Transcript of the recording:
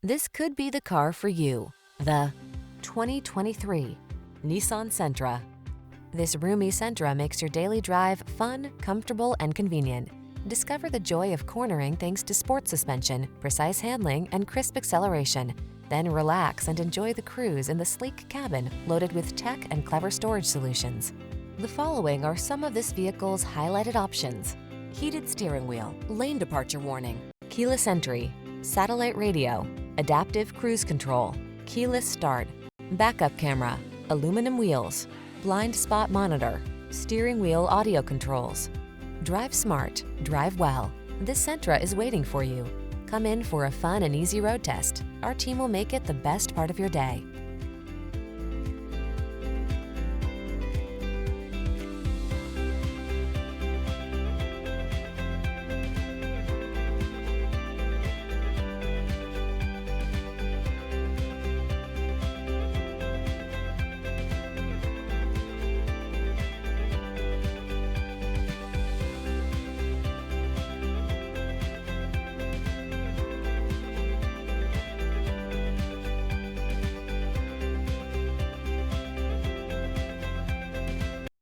This could be the car for you. The 2023 Nissan Sentra. This roomy Sentra makes your daily drive fun, comfortable, and convenient. Discover the joy of cornering thanks to sport suspension, precise handling, and crisp acceleration. Then relax and enjoy the cruise in the sleek cabin loaded with tech and clever storage solutions. The following are some of this vehicle's highlighted options: heated steering wheel, lane departure warning, keyless entry, satellite radio, adaptive cruise control, keyless start, backup camera, aluminum wheels, blind spot monitor, steering wheel audio controls. Drive smart, drive well. This Sentra is waiting for you. Come in for a fun and easy road test. Our team will make it the best part of your day.